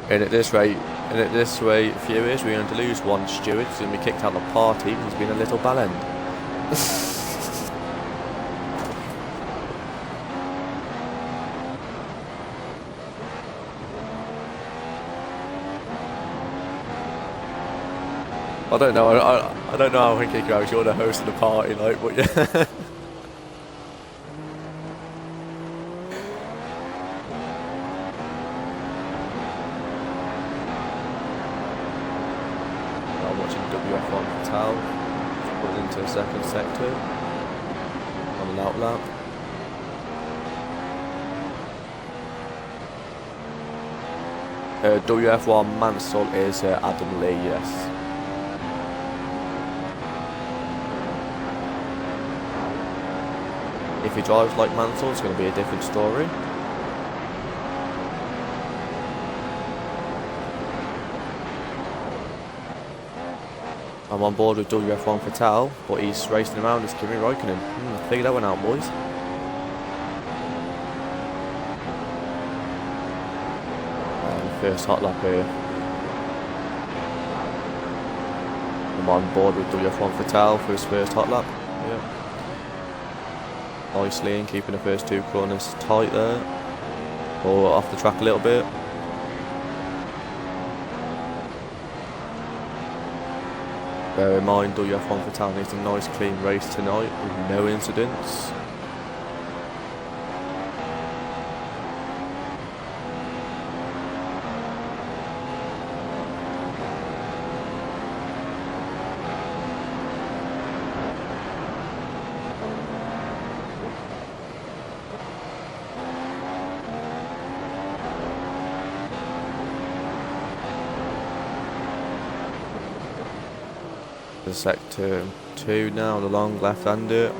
And at this rate, viewers, we're going to lose one steward. He's going to be kicked out of the party because he's been a little bellend. I don't know. I don't know how I can kick you out. You're the host of the party, like, but yeah. I'm watching WF1 put into the second sector on an outlap. WF1 Mansell is Adam Lee, yes. If he drives like Mansell, it's going to be a different story. I'm on board with WF1 Fatal, but he's racing around as Kimi Räikkönen. Figure that one out, boys. First hot lap here. I'm on board with WF1 Fatal for his first hot lap. Yeah. Nicely and keeping the first two corners tight there, or off the track a little bit. Bear in mind, WF1 Fatal needs a nice clean race tonight with no incidents. Sector 2 now, the long left-hander.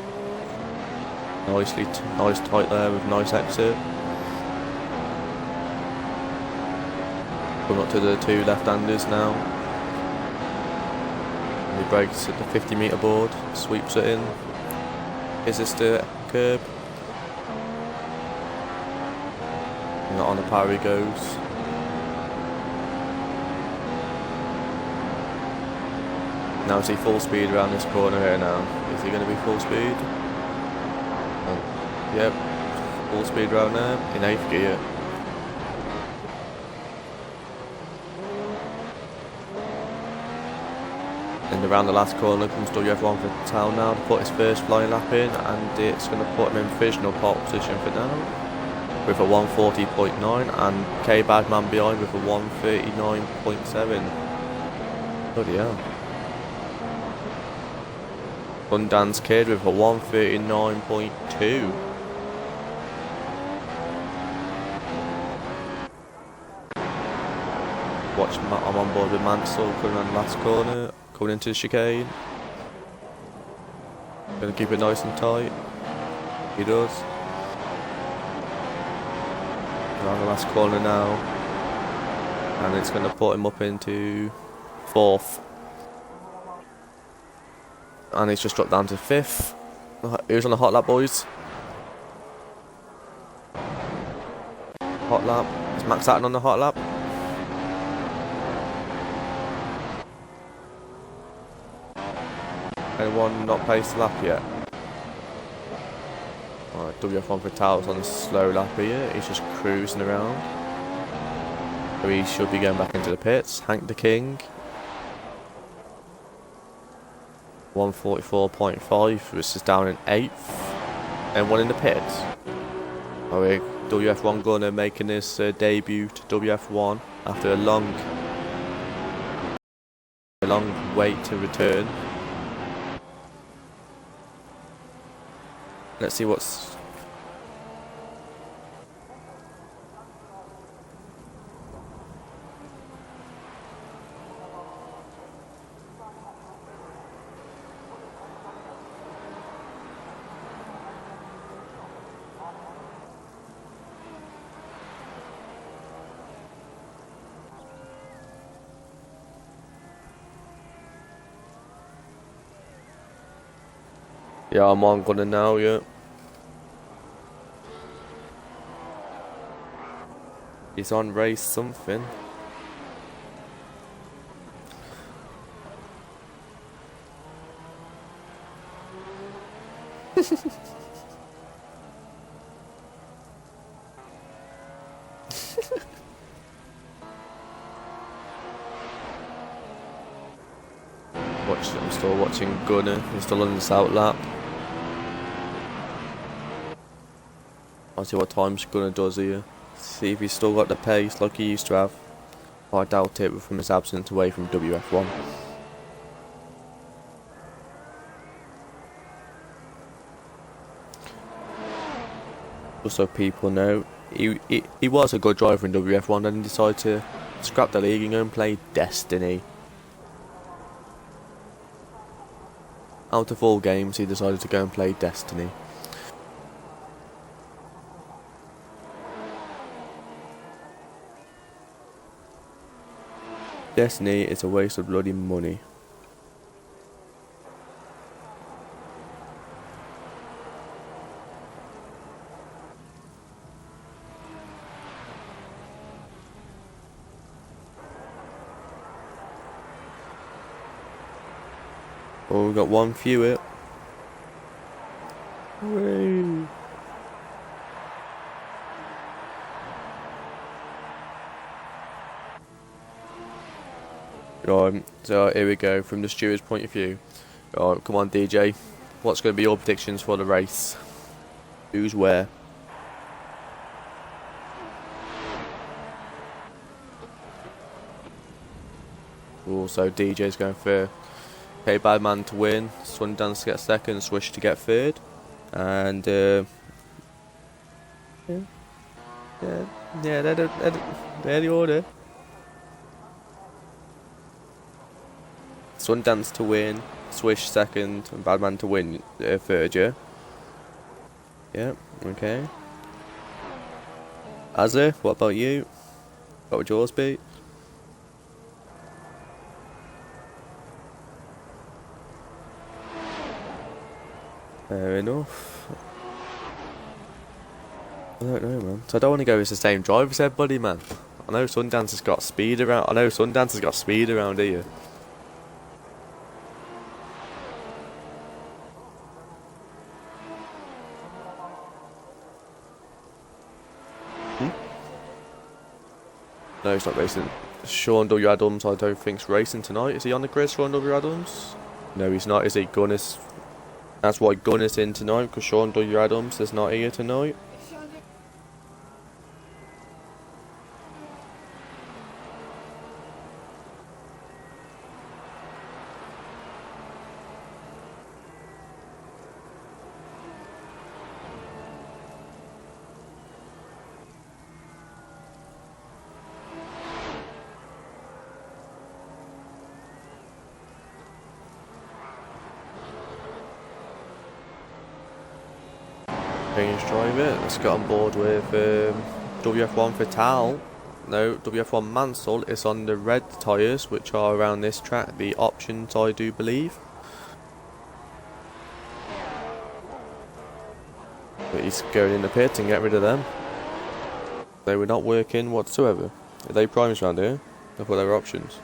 Nice tight there with nice exit. Come up to the two left-handers now. And he brakes at the 50-metre board, sweeps it in. Is this the curb? And on the power he goes. Now is he full speed around this corner here now? Is he going to be full speed? Yep, full speed around there, in 8th gear. And around the last corner comes WF1 for Town now to put his first flying lap in, and it's going to put him in provisional pole position for now with a 140.9 and K-Badman behind with a 139.7. Bloody hell. Undance Kid with a 139.2. I'm on board with Mansell coming on the last corner, coming into the chicane. Gonna keep it nice and tight. He does. Around the last corner now, and it's gonna put him up into 4th. And he's just dropped down to 5th. Here's on the hot lap, boys. Hot lap. Is Max Hatton on the hot lap? Anyone not paced the lap yet? Alright, WF1 for Taos on a slow lap here. He's just cruising around. So he should be going back into the pits. Hank the King. 144.5, which is down in 8th, and one in the pits. Alright, WF1 Gunner making his debut to WF1 after a long wait to return. Let's see what's... Yeah, I'm on Gunner now, yeah. He's on race something. I'm still watching Gunner. He's still on this out lap. I'll see what time Gunner does here. See if he's still got the pace like he used to have. I doubt it from his absence away from WF1. Just so people know, he was a good driver in WF1, then he decided to scrap the league and go and play Destiny. Out of all games, he decided to go and play Destiny. Destiny is a waste of bloody money. Oh, we've got one fewer. Hooray! Right, so here we go, from the steward's point of view. Right, come on DJ, what's going to be your predictions for the race? Who's where? Also, DJ's going for K-Badman to win, Sundance to get second, Swish to get third. And, they're the order. Sundance to win, Swish second, and Badman to win third, yeah? Yeah, okay. Azza, what about you? What would yours be? Fair enough. I don't know, man. So I don't want to go with the same driver as everybody, man. I know Sundance has got speed around. Here. No, he's not racing. Sean W. Adams, I don't think's racing tonight. Is he on the grid, Sean W. Adams? No, he's not. Is he? Gunner's. That's why Gunner's in tonight, because Sean W. Adams is not here tonight. Change driver. Let's get on board with WF1 Vital. No, WF1 Mansell is on the red tyres, which are around this track. The options, I do believe. But he's going in the pit and get rid of them. They were not working whatsoever. Are they primes around here? I thought they were options.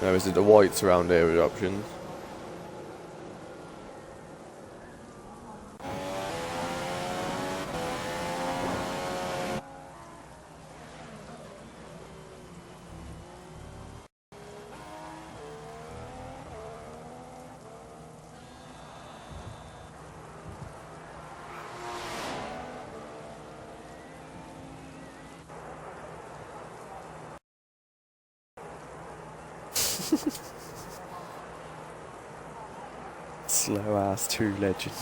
No, is it the whites around here with options? Slow ass true legend.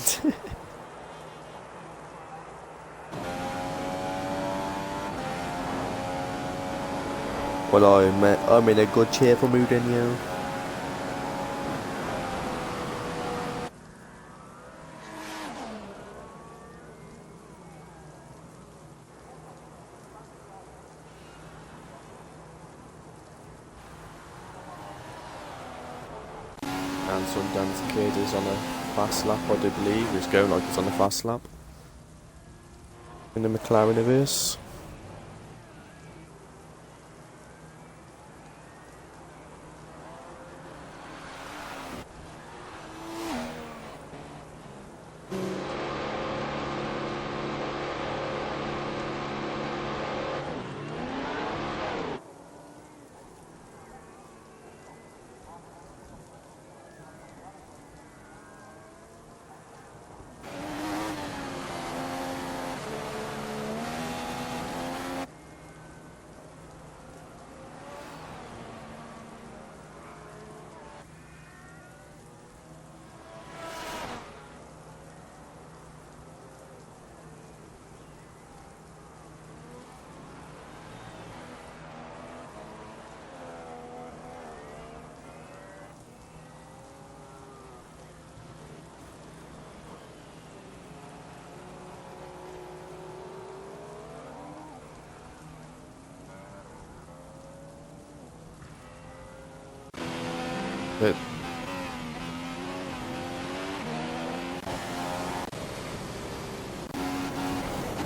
Well, I'm in a good cheerful mood in you. And Sundance Kid is on a fast lap, I do believe. He's going like he's on a fast lap. In the McLaren of his.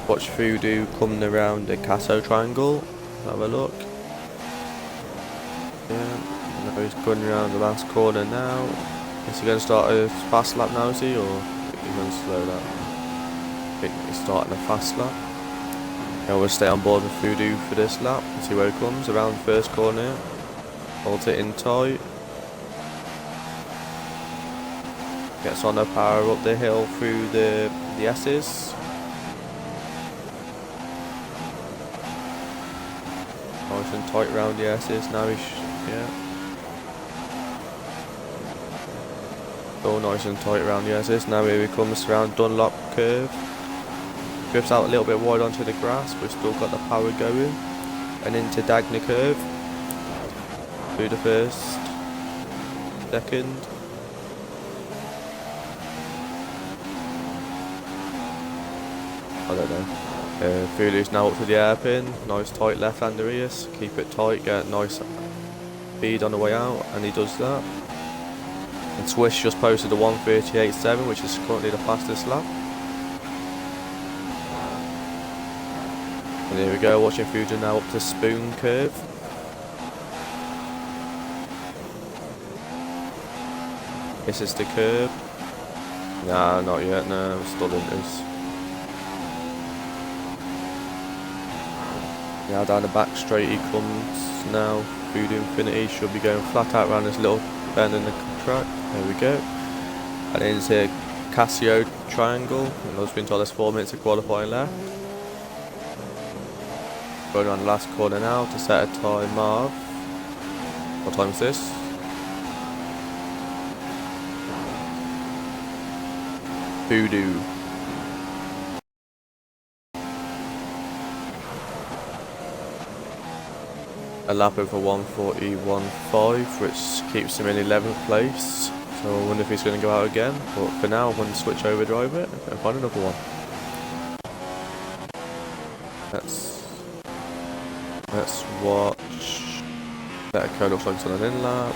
Watch Voodoo coming around the Casso triangle. Have a look. Yeah, now he's going around the last corner now. Is he going to start a fast lap now, is he, or is he going to slow lap? I think he's starting a fast lap. Yeah, we'll stay on board with Voodoo for this lap and see where he comes around the first corner. Hold it in tight. Gets on the power up the hill through the S's. Nice and tight round the S's. Now he's Still nice and tight around the S's. Now here he comes around Dunlop curve. Drifts out a little bit wide onto the grass, but still got the power going. And into Dagna curve. Through the first, second. I don't know. Voodoo's now up to the hairpin. Nice tight left-hander here. Keep it tight, get nice speed on the way out, and he does that. And Swish just posted a 1:38.7, which is currently the fastest lap. And here we go, watching Voodoo now up to Spoon curve. This is the curve. Nah, not yet, no, still in this. Now down the back straight he comes now. Voodoo Infinity should be going flat out around this little bend in the track. There we go. And into Casio triangle. And those been told us 4 minutes of qualifying left. Going around the last corner now to set a time of. What time is this? Voodoo. A lap over 1:41.5, which keeps him in 11th place. So I wonder if he's going to go out again. But for now, I'm going to switch over, drive it, and find another one. Let's watch. That code looks like it's on an in lap.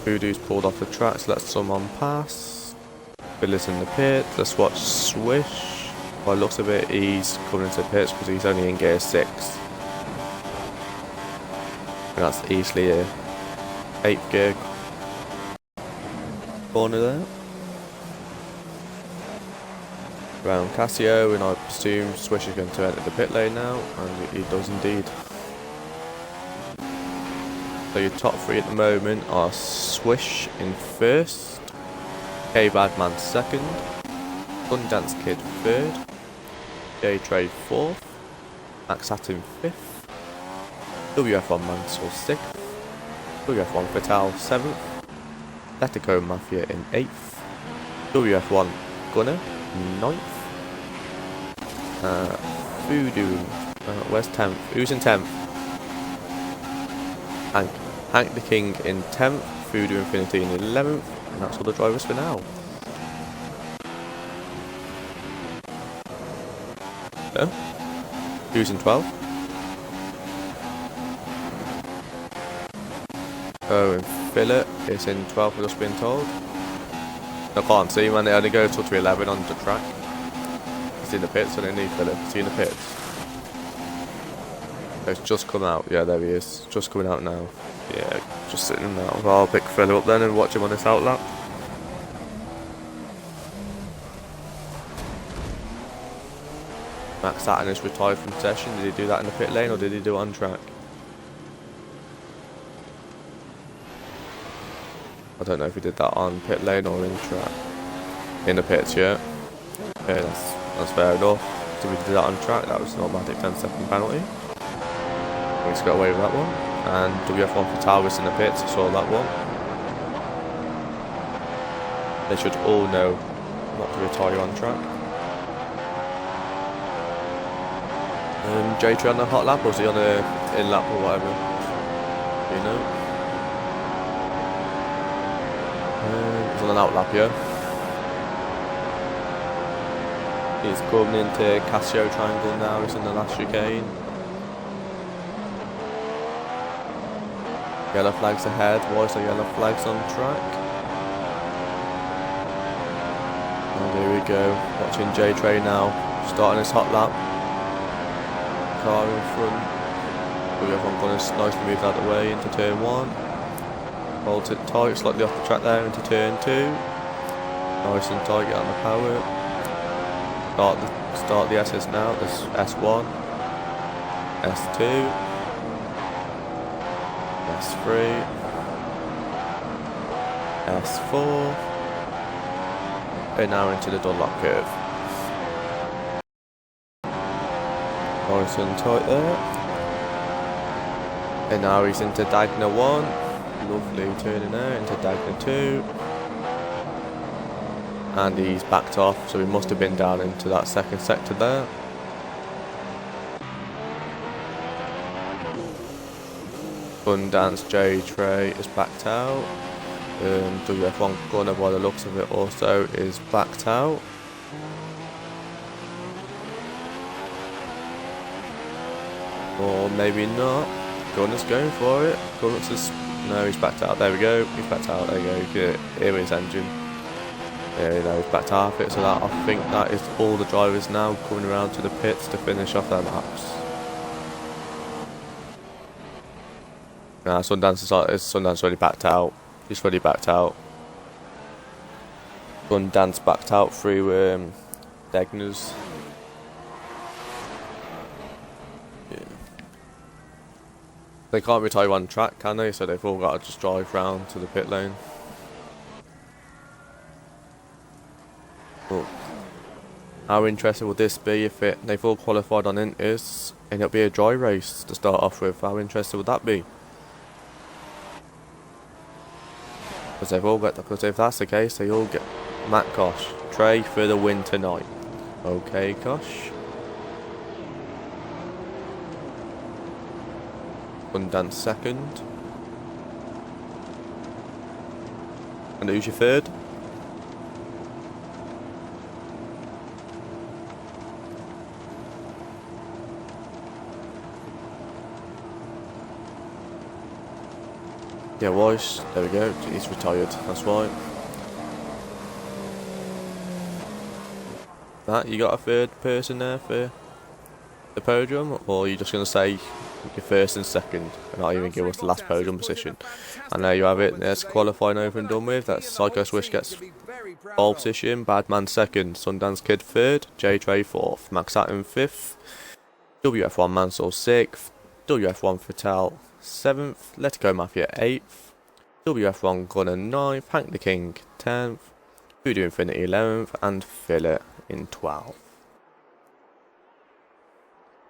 Voodoo's pulled off the track, so let someone pass. Billy's in the pit. Let's watch Swish. By the looks of it, he's coming into the pits because he's only in gear 6. And that's easily a 8th gear corner there. Around Casio, and I presume Swish is going to enter the pit lane now, and he does indeed. So your top 3 at the moment are Swish in 1st, K-Badman 2nd, Sundance Kid 3rd, J-Trade 4th, Max Satin 5th, WF1 Mansell 6th, WF1 Fatal 7th, Letico Mafia in 8th, WF1 Gunner 9th, Voodoo, where's 10th? Who's in 10th? Hank the King in 10th, Voodoo Infinity in 11th, and that's all the drivers for now. So, who's in 12th? Oh, and Philip is in 12th, we've just been told. I can't see him, and they only go till to 11 on the track. He's in the pits, so they need Philip. Is he in the pits? Oh, it's just come out. Yeah, there he is. Just coming out now. Yeah, just sitting now. Well, I'll pick Philip up then and watch him on this outlap. Max Satin is retired from session. Did he do that in the pit lane or did he do it on track? I don't know if he did that on pit lane or in track. In the pits, yeah. Okay, that's fair enough. So if he did that on track, that was an automatic 10-second penalty. He's got away with that one. And WF1 Fatal was in the pits, I saw that one. They should all know not to retire on track. J-Tree on the hot lap, or was he on a in lap or whatever? You know? He's on an out lap, yeah. He's coming into Casio triangle now, he's in the last chicane. Yellow flags ahead, why is there yellow flags on track? And here we go, watching J-Tray now, starting his hot lap. Car in front. Everyone going to nicely move out of the way into turn 1. Hold it tight, slightly off the track there into turn 2. Nice and tight, get on the power. Start the SS now, this S1, S2, S3, S4, and now into the Dunlop curve. Nice and tight there. And now he's into Dagna 1, lovely turning there into Dagna 2. And he's backed off, so he must have been down into that second sector there. Sundance J-Tray is backed out. WF1 Gunner, by the looks of it, also is backed out. Or maybe not. Gunner's going for it. Gunner's just, no, he's backed out. There we go. He's backed out. There you go. You can hear his engine. There you go. He's backed half it. So that, I think that is all the drivers now coming around to the pits to finish off their laps. Nah, Sundance already backed out. He's already backed out. Sundance backed out through Degner's. Yeah. They can't retire on track, can they? So they've all got to just drive round to the pit lane. But how interesting would this be if they've all qualified on inters and it'll be a dry race to start off with? How interesting would that be? Because they've all got, because if that's the case, they all get Matt Kosh, Trey for the win tonight. Okay, Kosh. Sundance second. And who's your third? Yeah, Weiss, there we go, he's retired, that's right. Matt, you got a third person there for the podium, or are you just going to say your first and second and not even give us the last podium position? And there you have it, there's qualifying over and done with. That's Psycho Swish gets pole position, Badman second, Sundance Kid third, J-Tray fourth, Max Saturn fifth, WF1 Mansell sixth, WF1 Fatal 7th, Let It Go Mafia 8th, WF1 Gunner 9th, Hank the King 10th, Voodoo Infinity 11th, and Fillet in 12th.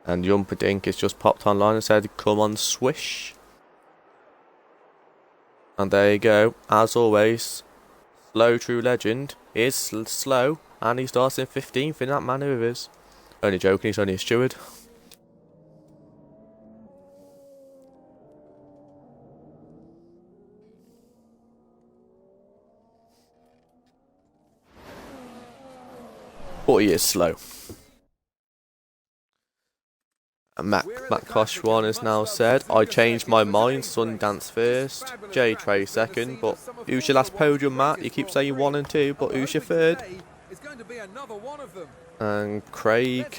And Yumperdink has just popped online and said, come on Swish. And there you go, as always, Slow True Legend is slow, and he starts in 15th in that manner of his. Only joking, he's only a steward. But he is slow. And Matt Kosh one has now said, I changed my mind, Sundance first, J-Tray second, but who's your last podium, Matt? You keep saying 1 and 2, but who's your third? And Craig,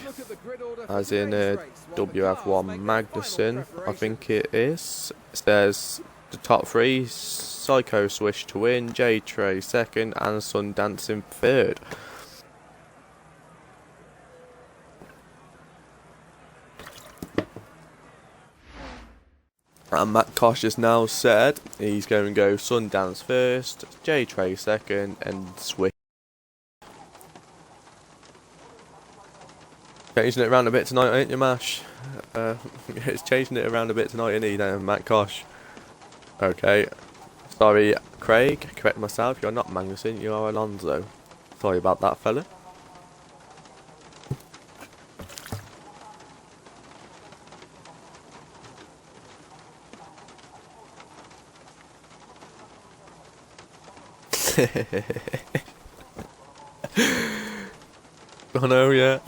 as in WF1 Magnuson, I think it is, says the top 3, Psycho Swish to win, J-Tray second, and Sundance in third. And Matt Kosh has now said he's going to go Sundance first, J-Tray second, and Swish. Changing it around a bit tonight, ain't you, Mash? It's changing it around a bit tonight, ain't he, Matt Kosh? Okay. Sorry, Craig. Correct myself. You're not Magnuson, you are Alonso. Sorry about that, fella. I know, yeah.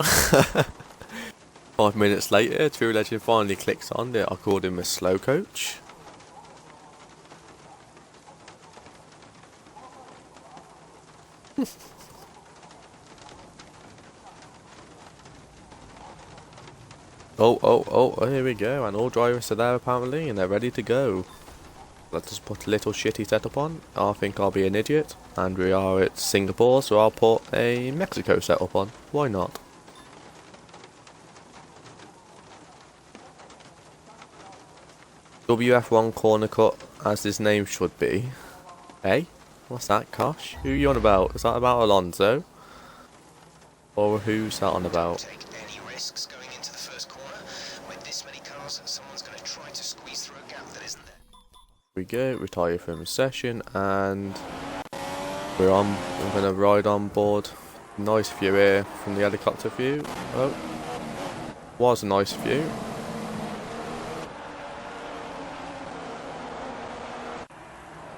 5 minutes later, True Legend finally clicks on it. I called him a slow coach. Oh, here we go, and all drivers are there apparently, and they're ready to go. Let's just put a little shitty setup on. I think I'll be an idiot, and we are at Singapore, so I'll put a Mexico setup on. Why not? WF1 corner cut, as his name should be. Hey, what's that, Kosh? Who are you on about? Is that about Alonso? Or who's that on about? Take any risks going into the first corner. With this many cars, someone's going to try to squeeze through a gap that isn't there. We go, retire from session, and we're going to ride on board. Nice view here from the helicopter view. Oh, was a nice view.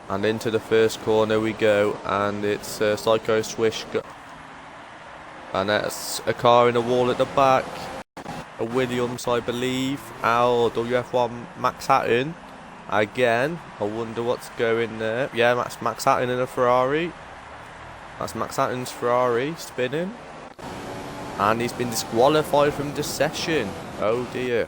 And into the first corner we go, and it's Psycho Swish, and that's a car in a wall at the back, a Williams I believe. Ow, WF1 Max Hatton again. I wonder what's going there. Yeah, Max Hatton in a Ferrari. That's Max Hatton's Ferrari spinning, and he's been disqualified from the session. Oh dear.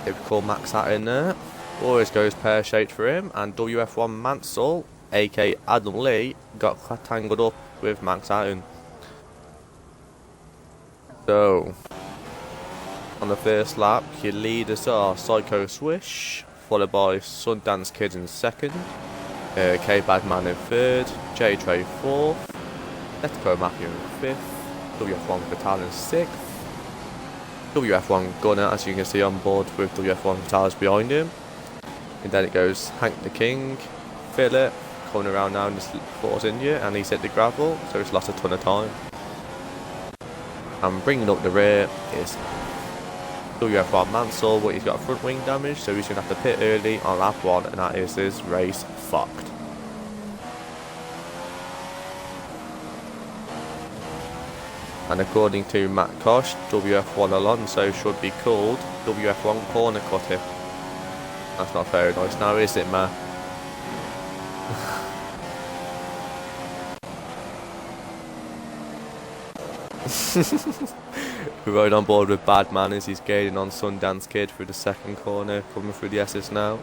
Typical Max Hatton there. Always goes pear-shaped for him, and WF1 Mansell, aka Adam Lee, got tangled up with Max Hatton. So, on the first lap, your leaders are Psycho Swish, followed by Sundance Kid in second, K-Badman in third, J-Tray fourth, Letco Matthew in fifth, WF1 Vital in sixth, WF1 Gunner, as you can see on board with WF1 Vitalis behind him. And then it goes Hank the King, Philip, coming around now and just falls in you, and he's hit the gravel, so it's lost a ton of time. And bringing up the rear is WF1 Mansell, but he's got a front wing damage, so he's going to have to pit early on lap 1, and that is his race fucked. And according to Matt Kosh, WF1 Alonso should be called WF1 Corner Cutter. That's not very nice now, is it, Matt? We rode on board with Badman as he's gaining on Sundance Kid through the second corner, coming through the S's now.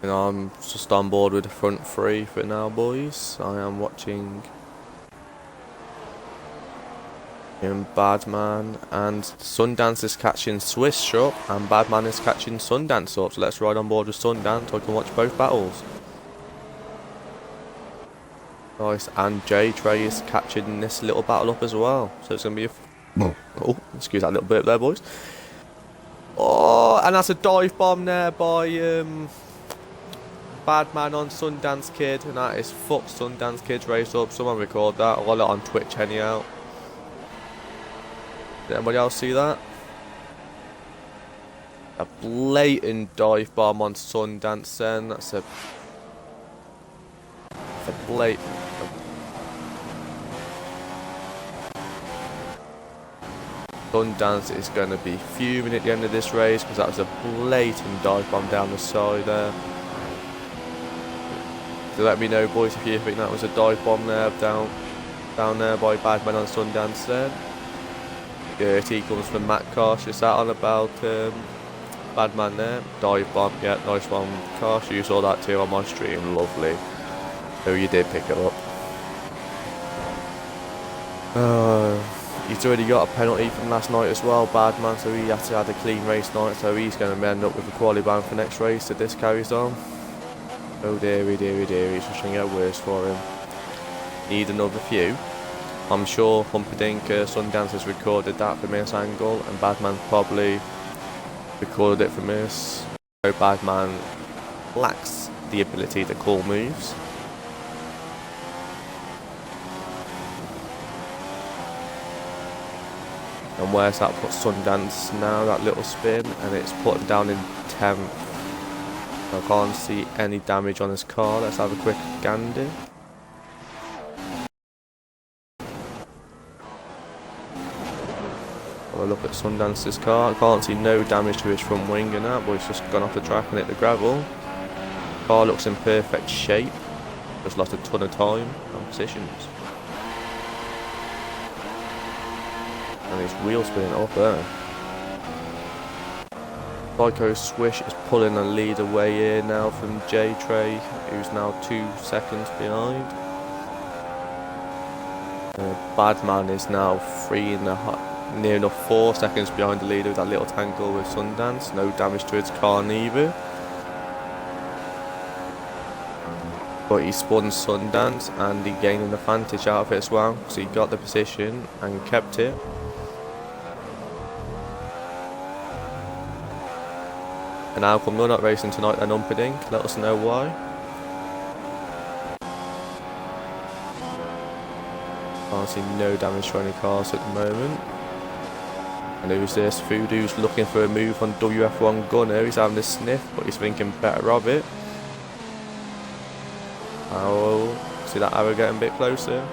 And I'm just on board with the front three for now, boys. I am watching Badman, and Sundance is catching Swish up, and Badman is catching Sundance up. So let's ride on board with Sundance so I can watch both battles. Nice, and J-Tray is catching this little battle up as well. So it's going to be a... Oh, excuse that little bit there, boys. Oh, and that's a dive bomb there by Badman on Sundance Kid, and that is fucked Sundance Kid's race up. Someone record that. I'll let it on Twitch anyhow. Did anybody else see that? A blatant dive bomb on Sundance then. That's a blatant... Sundance is going to be fuming at the end of this race because that was a blatant dive bomb down the side there. So let me know, boys, if you think that was a dive bomb there down there by Badman on Sundance then. Dirty comes from Matt Kosh. Is that on about Badman there? Dive bomb, yeah, nice one, Kosh. You saw that too on my stream, lovely. Oh, you did pick it up. He's already got a penalty from last night as well, Badman, so he had to have a clean race night, so he's going to end up with a quality ban for next race if this carries on. Oh dearie, dearie, dearie, it's just going to get worse for him. Need another few. I'm sure Humperdinck Sundance has recorded that from this angle, and Badman probably recorded it from this. So Badman lacks the ability to call moves. And where's that put Sundance now, that little spin, and it's put him down in 10th. I can't see any damage on his car. Let's have a quick gander. Have a look at Sundance's car. I can't see no damage to his front wing and that, but it's just gone off the track and hit the gravel. Car looks in perfect shape. Just lost a ton of time and positions. And his wheel spinning up there. Psycho Swish is pulling a lead away here now from J Trey, who's now 2 seconds behind. Badman is now near enough 4 seconds behind the leader with that little tangle with Sundance. No damage to his car neither. But he spun Sundance and he gained an advantage out of it as well. So he got the position and kept it. And how come they're not racing tonight then, Umperdink? Let us know why. Can't see no damage to any cars at the moment. And who's this? Voodoo's looking for a move on WF1 Gunner. He's having a sniff, but he's thinking better of it. Oh, see that arrow getting a bit closer.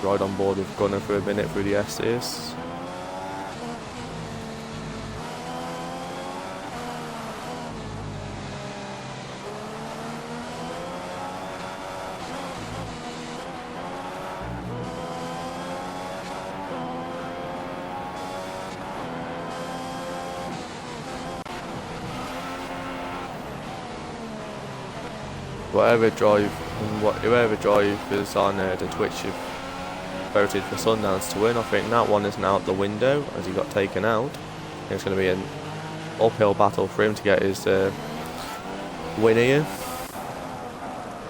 Ride on board with Gunner for a minute through the S's. Whoever drivers on the Twitch have voted for Sundance to win, I think that one is now out the window as he got taken out. It's going to be an uphill battle for him to get his win here.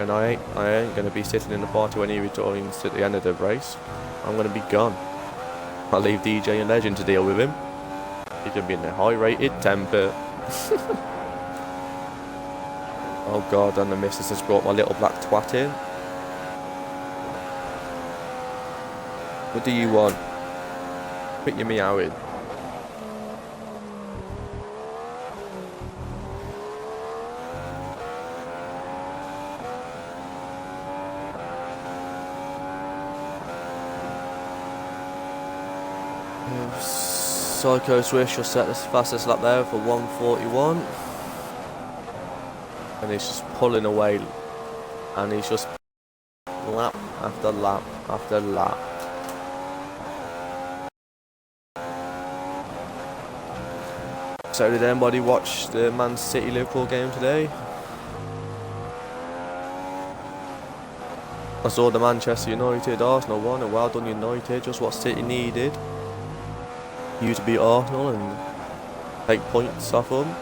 And I ain't going to be sitting in the party when he rejoins at the end of the race. I'm going to be gone. I'll leave DJ and Legend to deal with him. He's going to be in a high-rated temper. Oh god, and the missus has brought my little black twat in. What do you want? Quit your meowing. Psycho Swish will set the fastest lap there for 1:41. And he's just pulling away, and he's just lap after lap after lap. So did anybody watch the Man City Liverpool game today? I saw the Manchester United Arsenal one, and well done United, just what City needed. You to beat Arsenal and take points off them.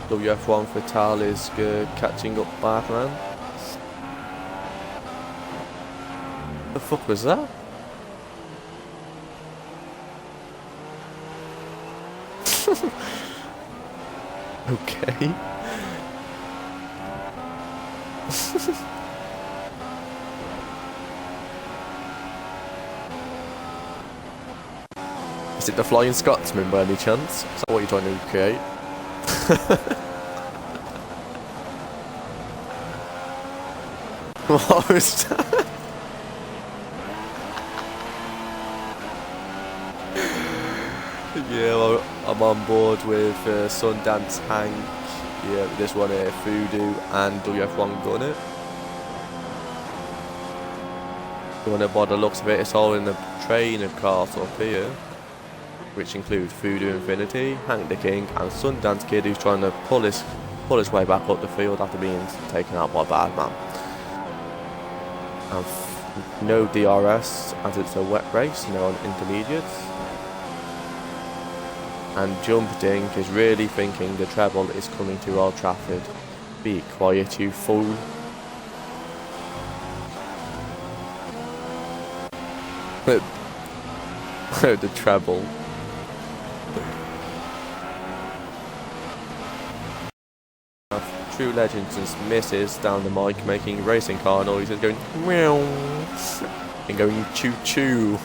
WF1 for Tal is catching up back, man. The fuck was that? Okay. Is it the Flying Scotsman by any chance? Is that what you're trying to create? What was that? Yeah, well, I'm on board with Sundance Hank. Yeah, with this one here, Voodoo and WF1 Gunner. By the looks of it, it's all in the train of cars up here, which includes Voodoo Infinity, Hank the King, and Sundance Kid, who's trying to pull his way back up the field after being taken out by Badman. And no DRS as it's a wet race, no on intermediates. And Jumpdink is really thinking the treble is coming to Old Trafford. Be quiet, you fool. The treble. True Legends just misses down the mic, making racing car noises, going meow and going choo choo.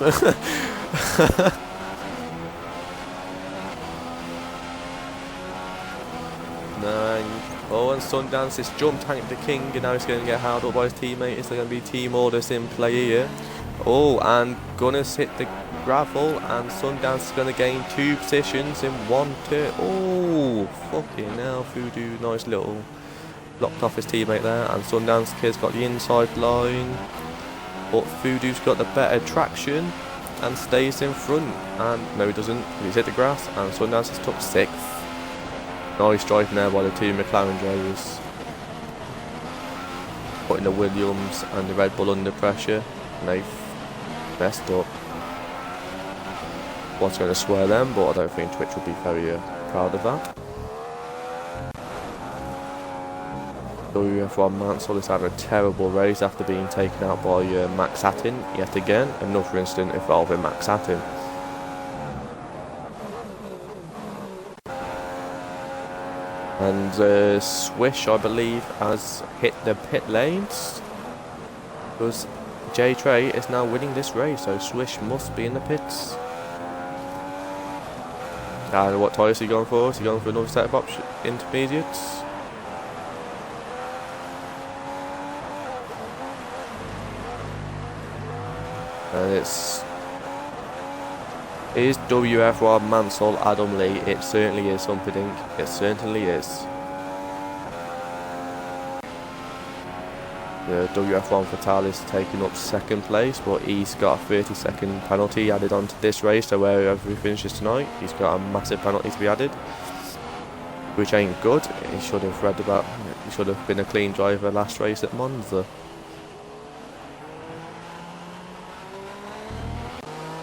Oh, and Sundance has jumped Hank the King, and now he's going to get held up by his teammate. Is there going to be team orders in play here? Oh, and Gunners hit the gravel, and Sundance is going to gain 2 positions in 1 turn. Oh, fucking hell, Voodoo, nice little blocked off his teammate there, and Sundance Kid's got the inside line, but Voodoo's got the better traction and stays in front. And no, he doesn't. He's hit the grass, and Sundance has took 6th. Nice driving there by the 2 McLaren drivers, putting the Williams and the Red Bull under pressure. They've messed up. Was going to swear them, but I don't think Twitch will be very proud of that. WF1 Mansell has had a terrible race after being taken out by Max Hatton yet again. Another incident involving Max Hatton. And Swish, I believe, has hit the pit lanes, because J Trey is now winning this race, so Swish must be in the pits. And what tyres is he going for? Is he going for another set of intermediates? And is WF1 Mansell Adam Lee? It certainly is something. It certainly is. The WF1 Fatalis taking up 2nd place, but he's got a 30-second penalty added onto this race, so wherever he finishes tonight, he's got a massive penalty to be added, which ain't good. He should have been a clean driver last race at Monza.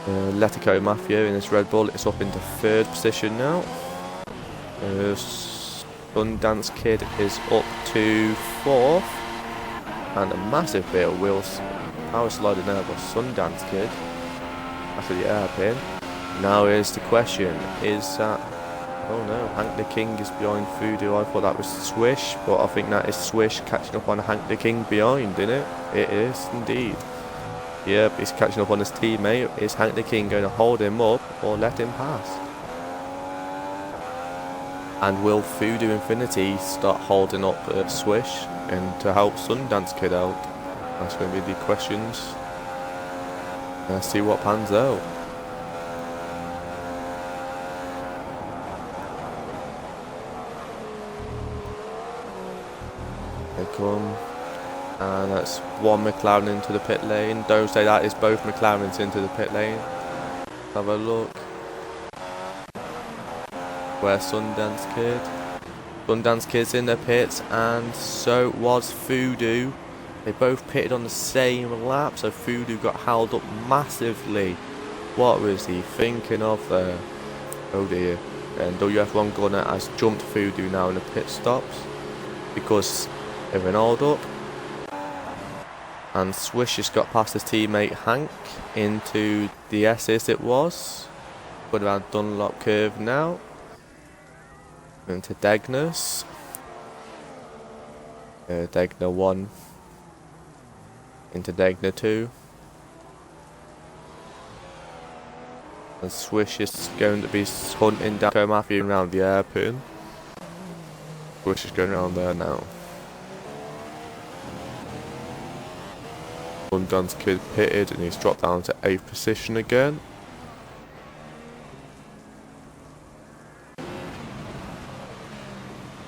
Letico Mafia in this Red Bull is up into 3rd position now. Sundance Kid is up to 4th, and a massive bit of wheels power sliding there by Sundance Kid after the hairpin. Now is the question, is that, oh no, Hank the King is behind Voodoo. I thought that was Swish, but I think that is Swish catching up on Hank the King behind, isn't it? It is indeed. Yep, he's catching up on his teammate. Is Hank the King going to hold him up or let him pass? And will Voodoo Infinity start holding up Swish and to help Sundance Kid out? That's going to be the questions. Let's see what pans out. They come. And that's 1 McLaren into the pit lane. Don't say that, it's both McLarens into the pit lane. Have a look. Where's Sundance Kid? Sundance Kid's in the pits, and so was Voodoo. They both pitted on the same lap, so Voodoo got held up massively. What was he thinking of there? Oh dear. And WF1 Gunner has jumped Voodoo now in the pit stops because they've been held up. And Swish has got past his teammate Hank into the S's it was. Going around Dunlop curve now. Into Degnus. Degner 1. Into Degner 2. And Swish is going to be hunting down Matthew around the airpin. Swish is going around there now. Sundance Kid pitted and he's dropped down to 8th position again.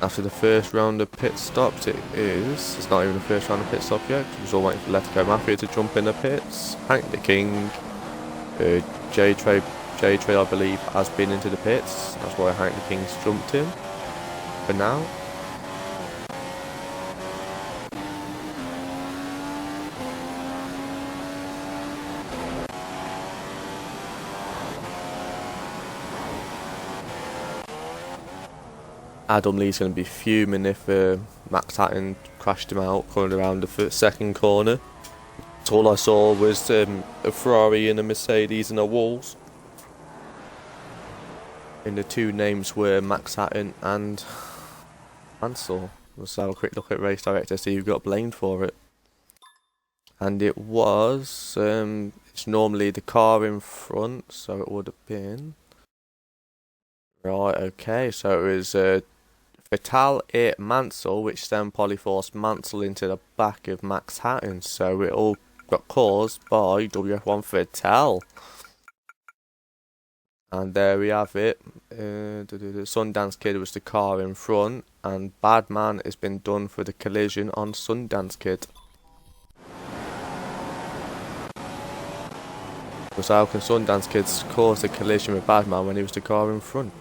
After the first round of pit stops, it's not even the first round of pit stop yet. We're all waiting for Letico Mafia to jump in the pits. Hank the King, J Trey I believe has been into the pits. That's why Hank the King's jumped in for now. Adam Lee's going to be fuming if Max Hatton crashed him out coming around the 2nd corner. So all I saw was a Ferrari and a Mercedes and a Wolves. And the 2 names were Max Hatton and Mansell. Let's have a quick look at race director, see who got blamed for it. And it was, it's normally the car in front, so it would have been. Right, okay, so it was Vital hit Mansell, which then probably forced Mansell into the back of Max Hatton, so it all got caused by WF1 Vital. And there we have it. Sundance Kid was the car in front, and Badman has been done for the collision on Sundance Kid. Because how can Sundance Kid cause a collision with Badman when he was the car in front?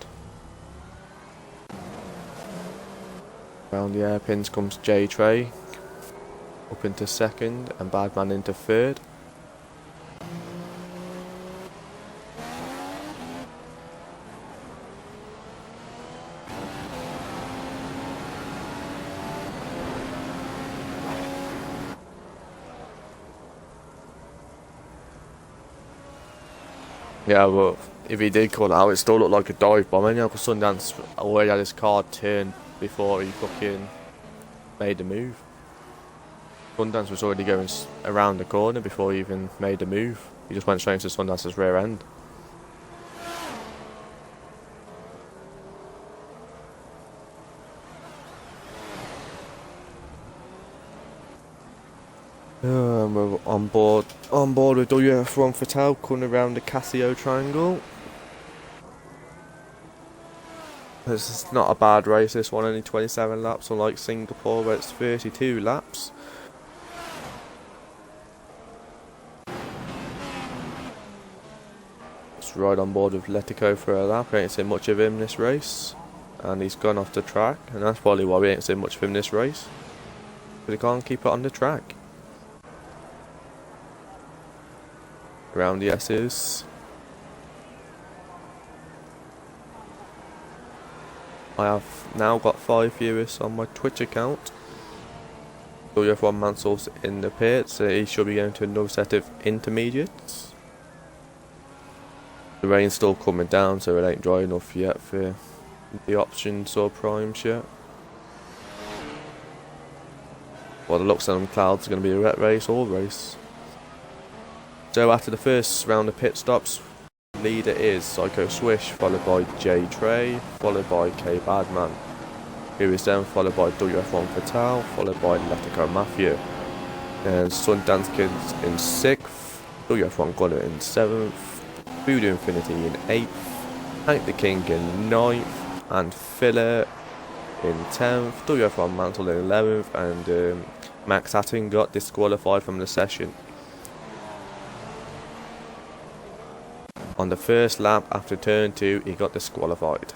Around the hairpins comes J Trey up into second, and Badman into third. Yeah, but if he did call out, it still looked like a dive bomb, anyhow, because Sundance already had his car turned before he fucking made the move. Sundance was already going around the corner before he even made the move. He just went straight into Sundance's rear end. We're on board with WF1 Vital coming around the Casio triangle. This is not a bad race, this one, only 27 laps, unlike Singapore where it's 32 laps. Just ride on board with Letico for a lap. I ain't seen much of him this race, and he's gone off the track, and that's probably why we ain't seen much of him this race, but he can't keep it on the track. Around the S's. I have now got 5 viewers on my Twitch account. WF1 Mansell's in the pits, so he should be going to another set of intermediates. The rain's still coming down, so it ain't dry enough yet for the options or primes yet. Well, the looks of them clouds are going to be a wet race or race. So after the first round of pit stops, leader is Psycho Swish, followed by J Trey, followed by K Badman, who is then followed by WF1 Vital, followed by Letico Mafia. And Sundance Kids in 6th, WF1 Gunner in 7th, Voodoo Infinity in 8th, Hank the King in 9th, and Filler in 10th, WF1 Mantle in 11th, and Max Hatton got disqualified from the session. On the first lap after turn 2, he got disqualified.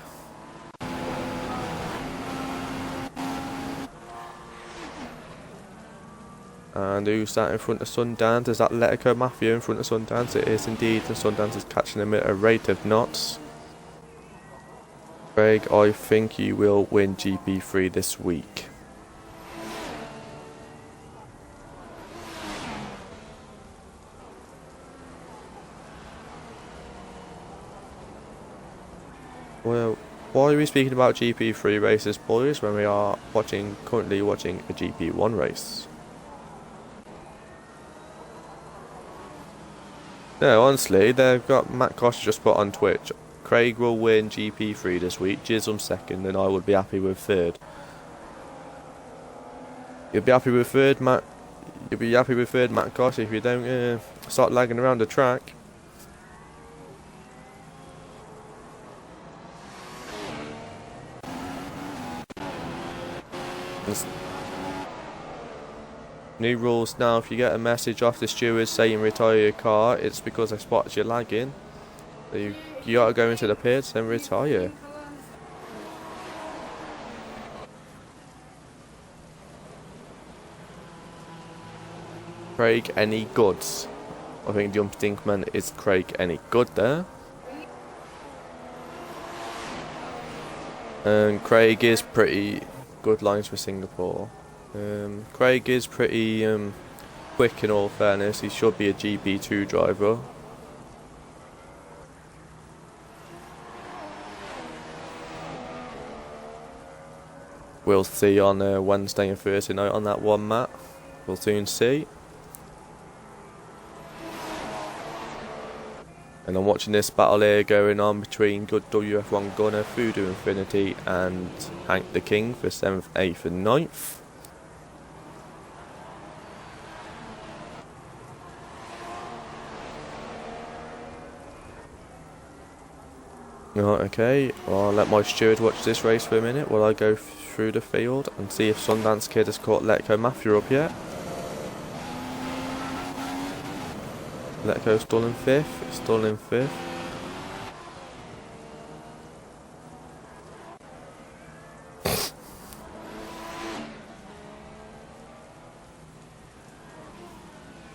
And who's that in front of Sundance? Is that Letico Mafia in front of Sundance? It is indeed, and Sundance is catching him at a rate of knots. Craig, I think you will win GP3 this week. Well, why are we speaking about GP3 races, boys, when we are currently watching a GP1 race? No, honestly, they've got Matt Kosh just put on Twitch. Craig will win GP3 this week, Jism second, and I would be happy with third. You'll be happy with third, Matt. You'll be happy with third, Matt Kosh, if you don't start lagging around the track. New rules now, if you get a message off the steward saying retire your car, it's because they spotted you lagging. So you gotta go into the pits and retire. Craig, any goods? I think Jump Stinkman is Craig any good there. And Craig is pretty good lines for Singapore. Craig is pretty quick in all fairness. He should be a GP2 driver. We'll see on Wednesday and Thursday night on that one, Matt. We'll soon see. And I'm watching this battle here going on between good WF1 gunner Voodoo Infinity and Hank the King for 7th, 8th and 9th. Right, okay, well, I'll let my steward watch this race for a minute while I go through the field and see if Sundance Kid has caught Letco Mafia up yet. Letco still in 5th, still in 5th.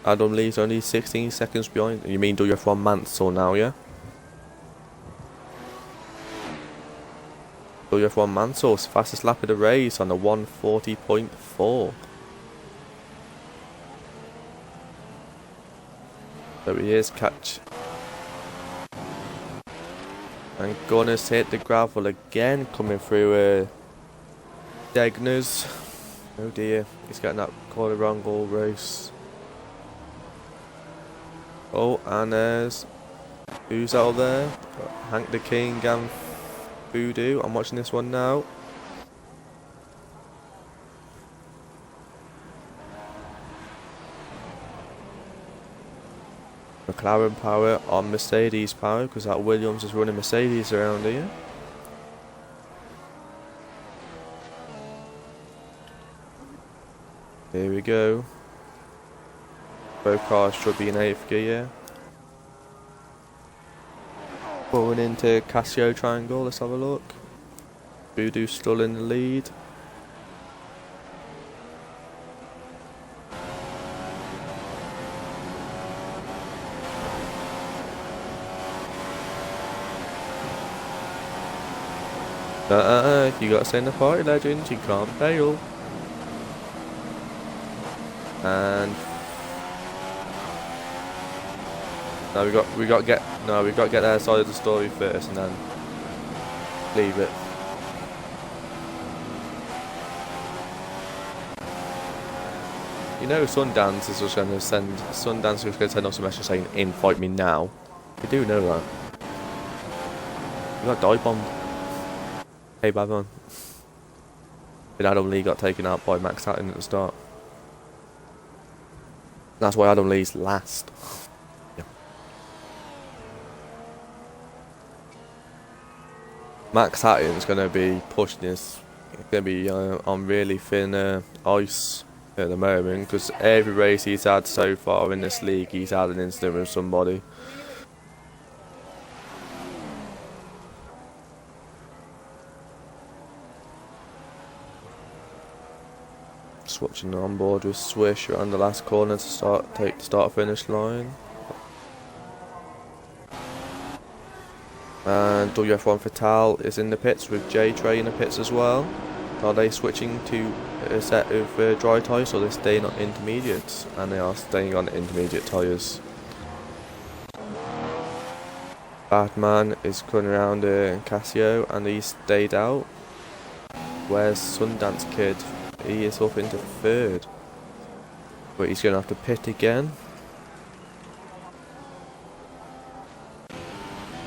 Adam Lee's only 16 seconds behind. You mean WF1 Mansell now, yeah? WF1 Mansell's fastest lap of the race on a 1:40.4. There he is, catch. And Gunner's hit the gravel again, coming through Degners. Oh dear, he's getting that corner wrong all race. Oh, and there's who's out there? Hank the King and Voodoo. I'm watching this one now. McLaren power on Mercedes power, because that Williams is running Mercedes around here. Here we go. Both cars should be in 8th gear. Going into Casio triangle, let's have a look. Voodoo still in the lead. You gotta stay in the party, legends, you can't fail. And no, we got to get their side of the story first and then leave it. You know Sundance is just gonna send us a message saying in fight me now. You do know that. You got dive bombed. Hey bad man. But Adam Lee got taken out by Max Hatton at the start. That's why Adam Lee's last. Yeah. Max Hatton's going to be pushing this. He's going to be on really thin ice at the moment, because every race he's had so far in this league, he's had an incident with somebody. Switching on board with Swish around the last corner to take the start finish line. And WF1 Fatal is in the pits with J-Tray in the pits as well. Are they switching to a set of dry tyres, or are they staying on intermediates? And they are staying on intermediate tyres. Batman is coming around Casio and he stayed out. Where's Sundance Kid? He is up into 3rd, but he's going to have to pit again.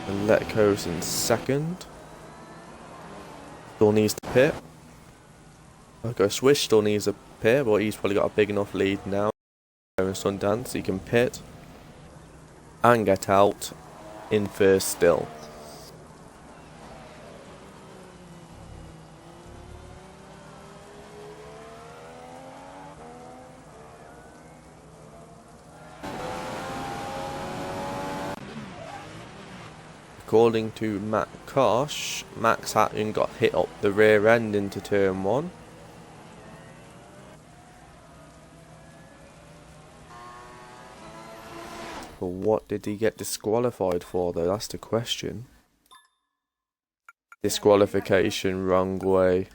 And Letco's in 2nd. Still needs to pit. Okay, Swish still needs a pit, but he's probably got a big enough lead now. In Sundance, he can pit and get out in 1st still. According to Matt Kosh, Max Hatton got hit up the rear end into turn 1. But what did he get disqualified for though? That's the question. Disqualification, wrong way.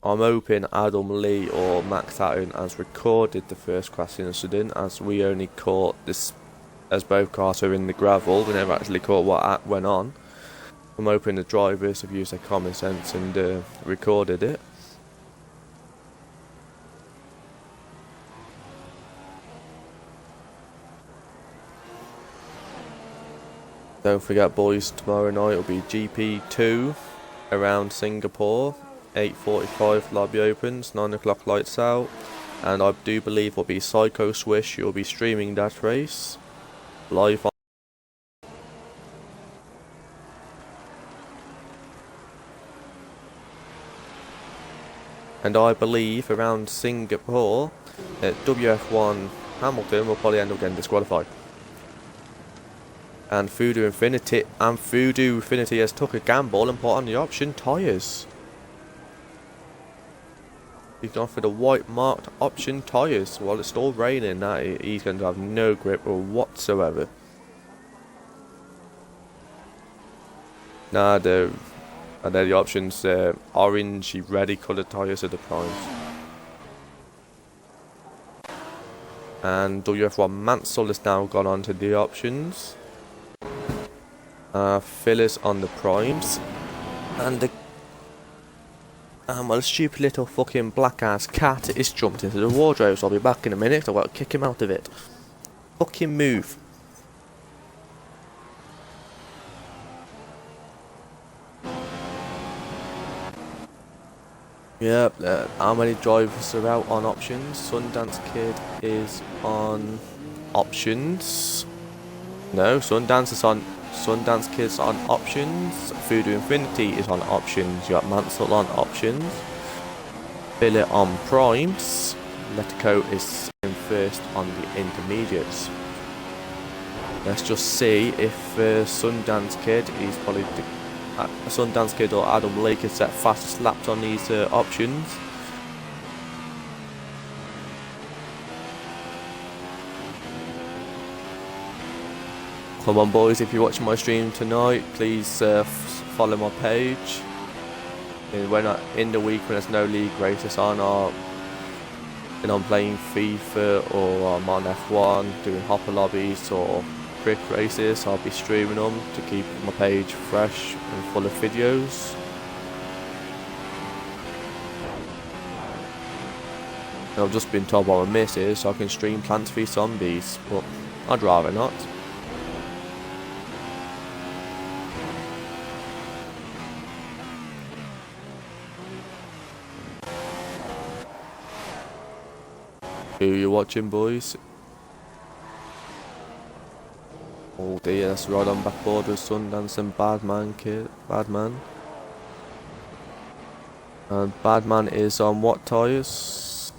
I'm hoping Adam Lee or Max Hatton has recorded the first crash incident, as we only caught this, as both cars were in the gravel. We never actually caught what went on. I'm hoping the drivers have used their common sense and recorded it. Don't forget, boys, tomorrow night will be GP2 around Singapore. 8:45 lobby opens, 9 o'clock lights out, and I do believe will be Psycho Swish. You'll be streaming that race live on. And I believe around Singapore, WF1 Hamilton will probably end up getting disqualified. And Voodoo Infinity has took a gamble and put on the option tyres. He's gone for the white marked option tyres. While it's still raining, that he's going to have no grip whatsoever. Nah, they're the options, orangey ready coloured tyres are the primes. And WF1 Mansell has now gone on to the options. Fillers on the primes. And the well, a stupid little fucking black ass cat is jumped into the wardrobe, so I'll be back in a minute. I've got to kick him out of it. Fucking move. Yep, how many drivers are out on options? Sundance Kid is on options. No, Sundance Kid's on options. Voodoo Infinity is on options. You got Mansell on options. Billet on primes. Letico is in first on the intermediates. Let's just see if Sundance Kid is probably Sundance Kid or Adam Lake is set fastest laps on these options. Come on, boys, if you're watching my stream tonight, please follow my page. When in the week when there's no league races on, or I'm playing FIFA, or I'm on F1 doing hopper lobbies or quick races, I'll be streaming them to keep my page fresh and full of videos. And I've just been told by my missus I can stream Plants vs Zombies, but I'd rather not. Who you watching, boys? Oh dear, that's right on backboard with Sundance and Badman Kid. Badman. And Badman is on what tyres?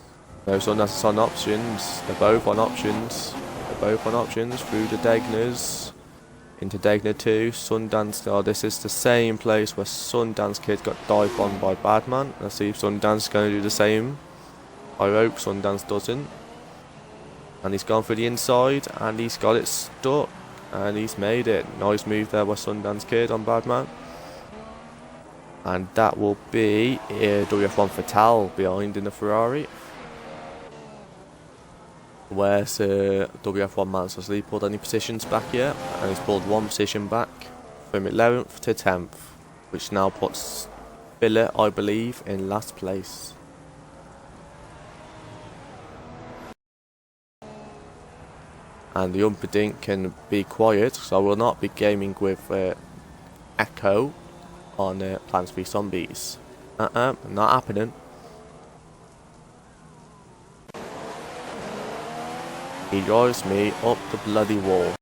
No, Sundance is on options. They're both on options. Through the Degners. Into Degner 2. Sundance. Oh, this is the same place where Sundance Kid got dived on by Badman. Let's see if Sundance is going to do the same. I hope Sundance doesn't. And he's gone for the inside and he's got it stuck. And he's made it. Nice move there by Sundance Kid on Badman. And that will be WF1 Fatal behind in the Ferrari. Where's WF1 Mansell? Has he pulled any positions back yet? And he's pulled one position back from 11th to 10th. Which now puts Billet, I believe, in last place. And the Umperdink can be quiet, so I will not be gaming with Echo on Plants vs Zombies. Not happening. He drives me up the bloody wall.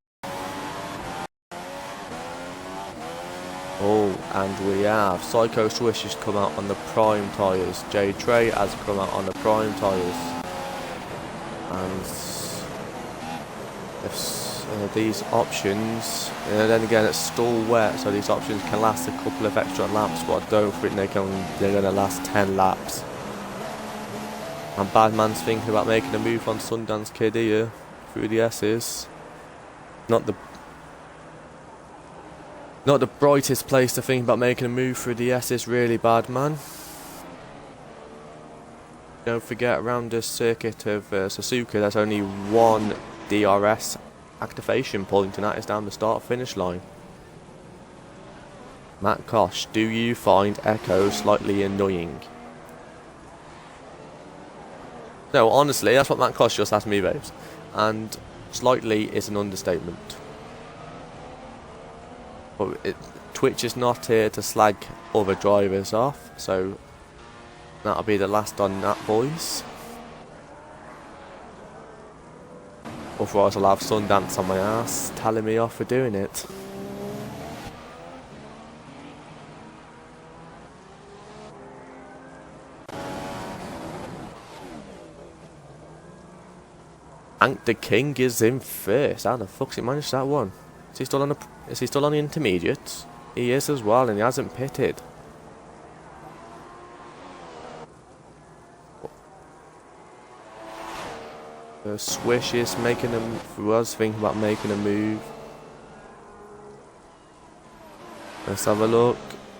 Oh, and we have Psycho Swish has come out on the prime tyres. J Trey has come out on the prime tyres. And if these options, then again it's still wet, so these options can last a couple of extra laps, but I don't think they're going to last 10 laps. And Badman's thinking about making a move on Sundance Kid here through the S's. Not the brightest place to think about making a move through the S's, really, Badman. Don't forget, around the circuit of Suzuka, there's only one DRS activation point, and that is down the start finish line. Matt Kosh, do you find Echo slightly annoying? No, honestly, that's what Matt Kosh just asked me, babes. And slightly is an understatement. But Twitch is not here to slag other drivers off, so that'll be the last on that, boys. Otherwise I'll have Sundance on my ass telling me off for doing it. Hank the King is in first. How the fuck's he managed that one? Is he still on the intermediates? He is as well, and he hasn't pitted. Swish is making was thinking about making a move. Let's have a look.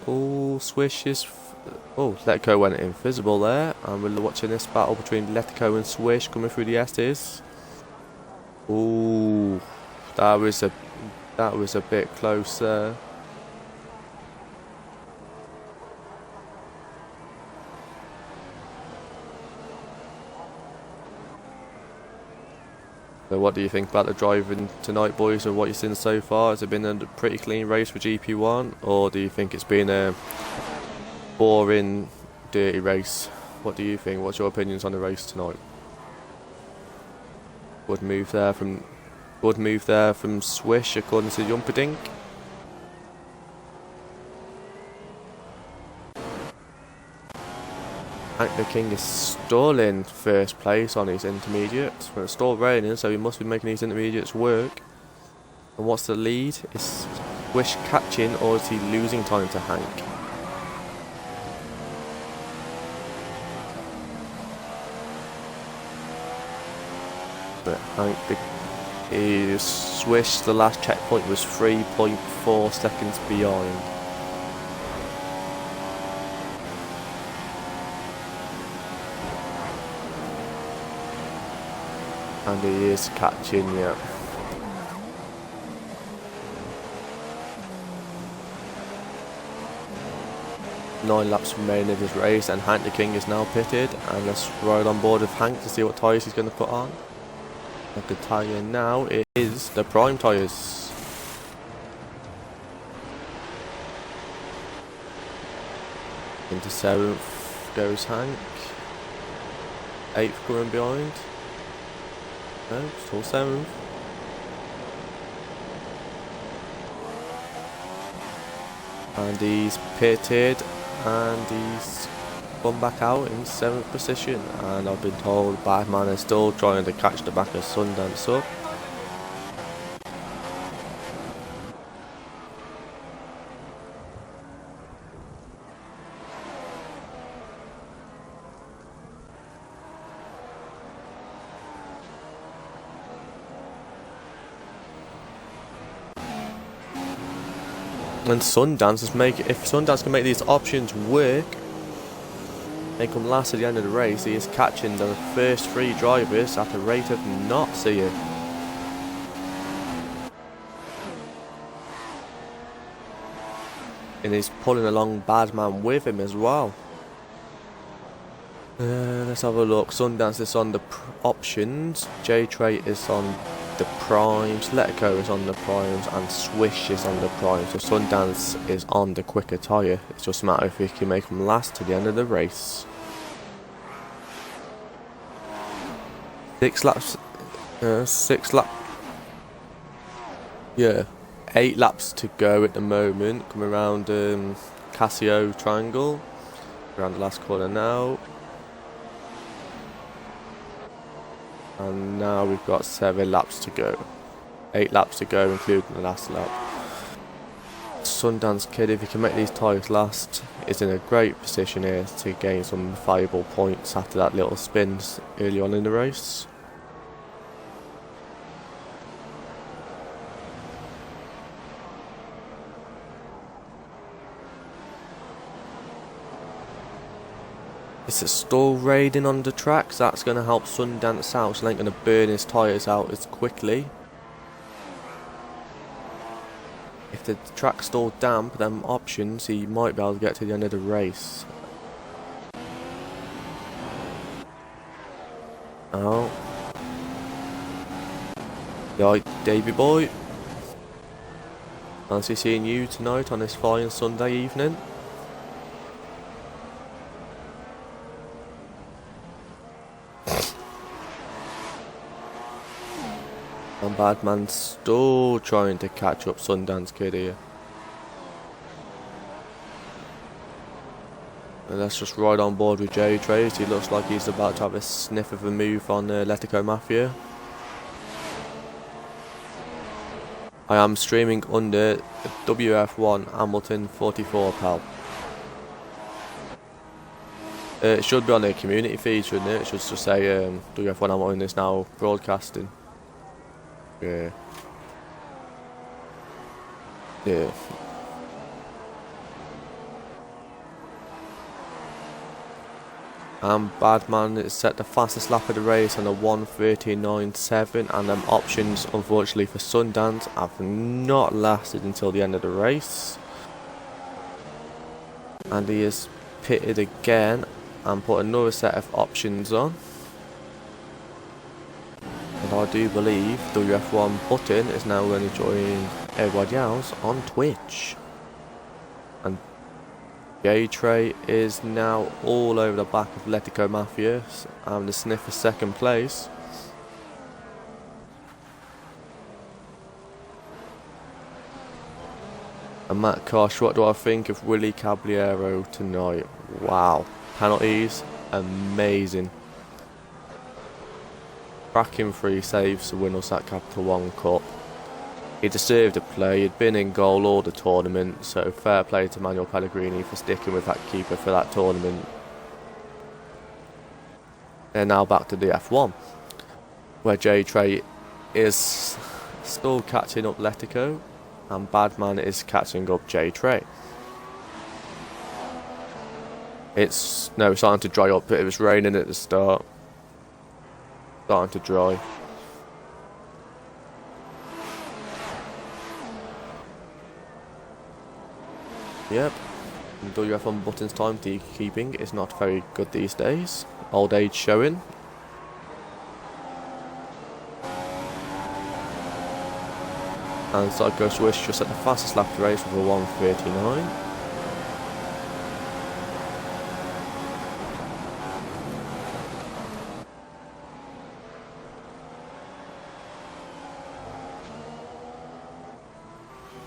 Oh, Swish is. Oh, Letco went invisible there, and we're watching this battle between Letco and Swish coming through the S's. Oh, that was a bit close there. So what do you think about the driving tonight, boys, or what you've seen so far? Has it been a pretty clean race for GP1, or do you think it's been a boring, dirty race? What do you think? What's your opinions on the race tonight? Good move there from Swish, according to Yumperdink. Hank the King is still in first place on his intermediates. Well, it's still raining, so he must be making his intermediates work. And what's the lead? Is Swish catching, or is he losing time to Hank? But Hank he Swish, the last checkpoint was 3.4 seconds behind. And he is catching, yeah. Nine laps remaining of this race, and Hank the King is now pitted. And let's ride on board with Hank to see what tyres he's going to put on. And the tyre now is the prime tyres. Into 7th goes Hank. 8th coming behind. No, still 7th. And he's pitted, and he's come back out in 7th position. And I've been told Batman is still trying to catch the back of Sundance up. And Sundance is if Sundance can make these options work, make him last at the end of the race, he is catching the first 3 drivers at a rate of not seeing. And he's pulling along Badman with him as well. Let's have a look. Sundance is on the options, J-Trait is on the primes, Letco is on the primes, and Swish is on the primes. So Sundance is on the quicker tyre. It's just a matter if he can make him last to the end of the race. 6 laps. 8 laps to go at the moment. Coming around Casio Triangle. Around the last corner now. And now we've got 7 laps to go. 8 laps to go, including the last lap. Sundance Kid, if he can make these tyres last, is in a great position here to gain some valuable points after that little spin early on in the race. It's still raining on the tracks. That's going to help Sundance out, so they ain't going to burn his tyres out as quickly. If the track's still damp, then options, he might be able to get to the end of the race. Oh. Right, Davey boy. Fancy seeing you tonight on this fine Sunday evening. And Badman's still trying to catch up Sundance Kid here. And let's just ride on board with J Trace. He looks like he's about to have a sniff of a move on Letico Mafia. I am streaming under WF1 Hamilton 44 pal. It should be on the community feed, shouldn't it? It should just say WF1 Hamilton is now broadcasting. Yeah. Yeah. And Badman is set the fastest lap of the race on a 1:39.7, and them options, unfortunately for Sundance, have not lasted until the end of the race. And he is pitted again and put another set of options on. And I do believe WF1 Button is now going to join everybody else on Twitch. And J-Tray is now all over the back of Letico Mafia, having a sniff for second place. And Matt Kosh, what do I think of Willie Caballero tonight? Wow, penalties, amazing. Cracking 3 saves to win us that Capital One Cup. He deserved a play, he'd been in goal all the tournament, so fair play to Manuel Pellegrini for sticking with that keeper for that tournament. And now back to the F1, where J-Tray is still catching up Letico, and Badman is catching up J-Tray. It's starting to dry up, but it was raining at the start. Starting to dry. Yep, WF1 Button's timekeeping is not very good these days. Old age showing. And Psycho Swish just at the fastest lap of the race with a 1:39.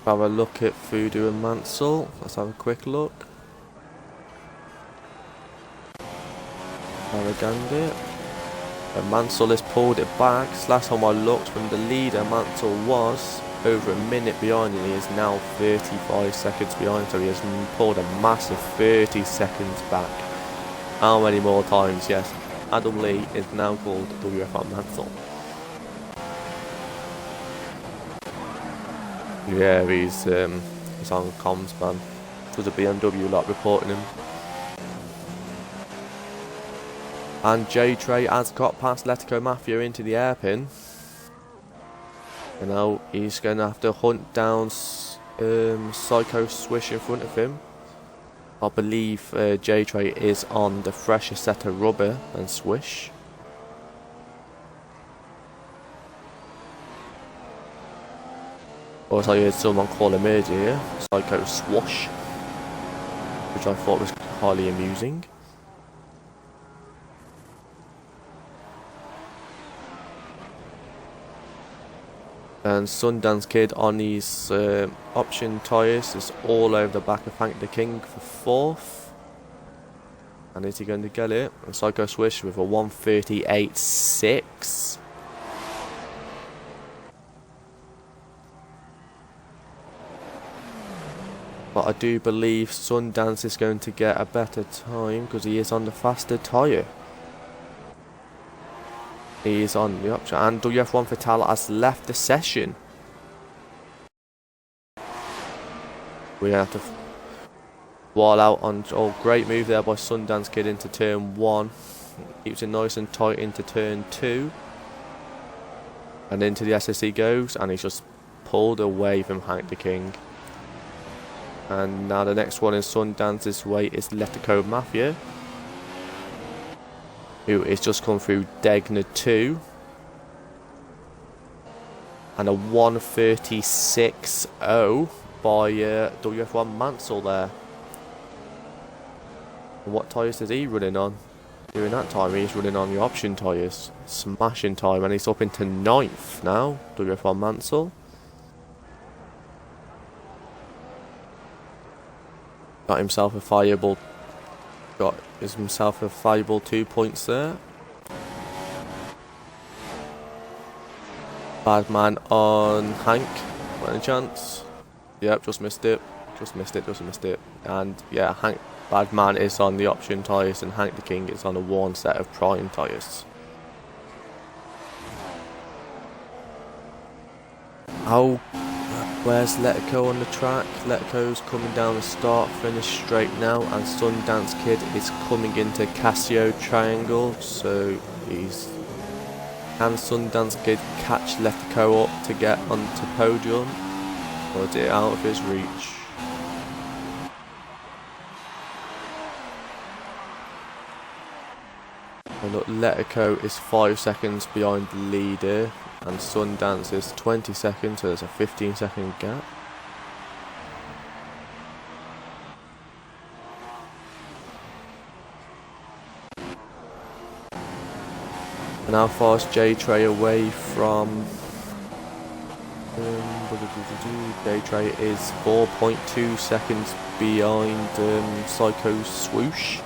Have a look at Voodoo and Mansell. Let's have a quick look. Arrogandi. And Mansell has pulled it back. Last time I looked, from the leader Mansell was over a minute behind, and he is now 35 seconds behind, so he has pulled a massive 30 seconds back. How many more times? Yes, Adam Lee is now called WF1 Mansell. Yeah, he's on comms, man. There's a BMW lot reporting him. And J-Tray has got past Letico Mafia into the airpin. And now he's going to have to hunt down Psycho Swish in front of him. I believe J-Tray is on the fresher set of rubber than Swish. Also, I heard someone call him earlier Psycho Swash, which I thought was highly amusing. And Sundance Kid on his option tyres is all over the back of Hank the King for 4th. And is he going to get it? And Psycho Swish with a 1:38.6. But I do believe Sundance is going to get a better time because he is on the faster tyre. He is on the option. And WF1 Fatal has left the session. We're going to have to wall out on... Oh, great move there by Sundance Kid into turn 1. Keeps it nice and tight into turn 2. And into the SSC goes. And he's just pulled away from Hank the King. And now the next one in Sundance's way is Letico Mafia, who is just come through Degner 2. And a 1:36.0 by WF1 Mansell there. And what tyres is he running on? During that time he's running on the option tyres. Smashing time, and he's up into 9th now, WF1 Mansell. Got himself a valuable 2 points there. Bad man on Hank, any chance? Yep, just missed it. And yeah, Hank Bad man is on the option tyres and Hank the King is on a worn set of prime tyres. Oh, where's Letico on the track? Letico's coming down the start finish straight now, and Sundance Kid is coming into Casio Triangle, so can Sundance Kid catch Letico up to get onto podium, or is it out of his reach? And look, Letico is 5 seconds behind the leader, and Sundance is 20 seconds, so there's a 15-second gap. And how far is J-Tray away from... J-Tray is 4.2 seconds behind Psycho Swoosh.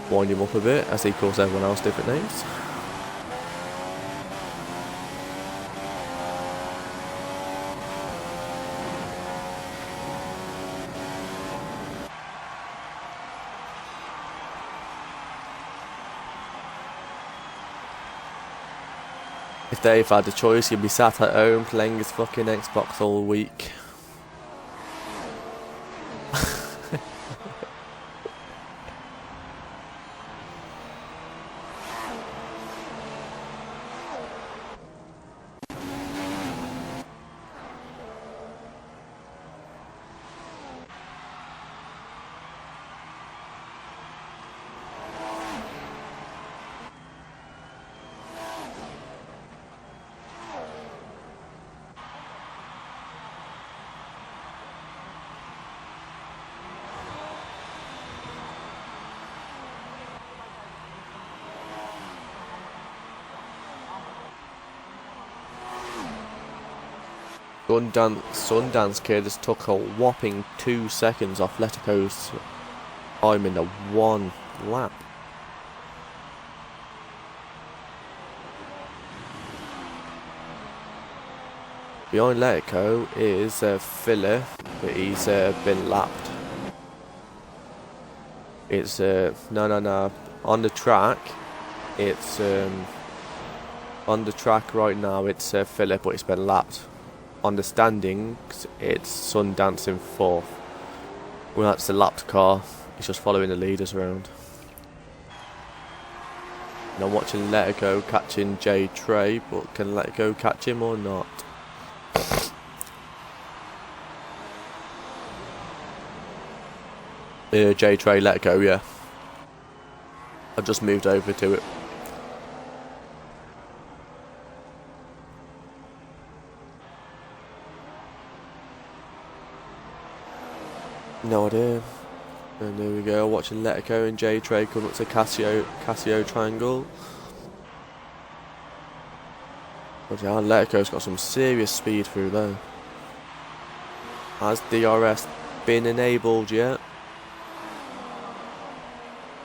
Wind him up a bit as he calls everyone else different names. If Dave had a choice, he'd be sat at home playing his fucking Xbox all week. Sundance Kid has took a whopping 2 seconds off Letico's time in the one lap. Behind Letico is Filler, but he's been lapped. It's no. On the track, it's on the track right now. It's Filler, but it's been lapped. On the standings, it's Sundance in 4th. Well, that's the lapped car. He's just following the leaders around. And I'm watching Letico catching J-Tray, but can Letico catch him or not? J-Tray, Letico, yeah. I've just moved over to it. No idea. And there we go, watching Letico and J-Tray come up to Casio Triangle. But yeah, Letico's got some serious speed through there. Has DRS been enabled yet?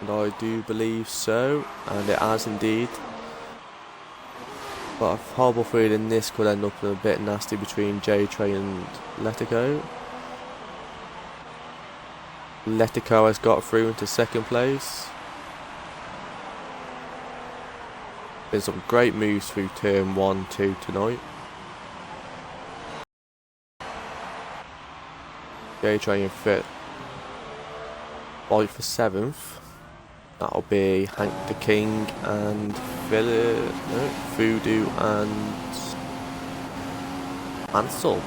And I do believe so, and it has indeed. But a horrible feeling this could end up in a bit nasty between J-Tray and Letico. Letico has got through into 2nd place. There's some great moves through turn 1, 2 tonight. J-Tray in 5th. Fight for 7th. That'll be Hank the King and Voodoo and Mansell.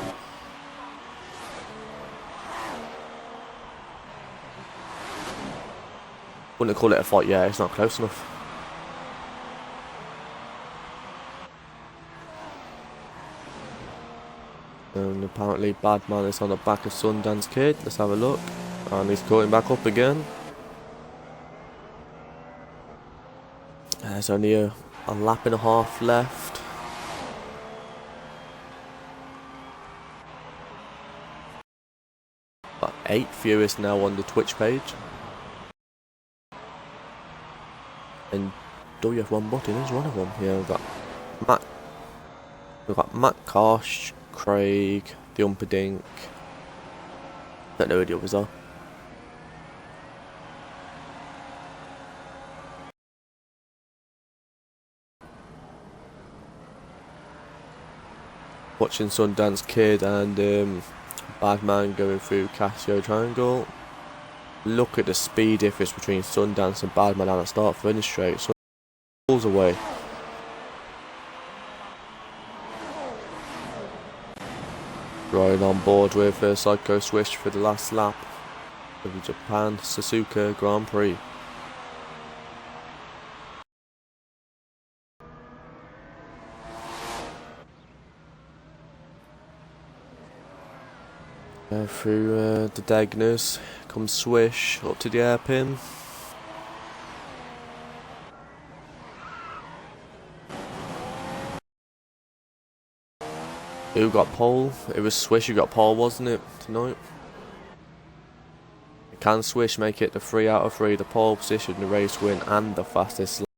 Wouldn't call it a fight, yeah, it's not close enough. And apparently Badman is on the back of Sundance Kid. Let's have a look. And he's going back up again. There's only a lap and a half left. But 8 viewers now on the Twitch page. And WF1 Button is one of them. Yeah, we've got Matt Kosh, Craig, the Umperdink. Don't know who the others are. Watching Sundance Kid and Badman going through Casio Triangle. Look at the speed difference between Sundance and Badman at the start finish straight. So pulls away. Riding on board with Psycho Swish for the last lap of the Japan Suzuka Grand Prix. Through the Degners comes Swish up to the hairpin. Who got pole? It was Swish who got pole, wasn't it, tonight? Can Swish make it the 3 out of 3, the pole position, the race win and the fastest lap?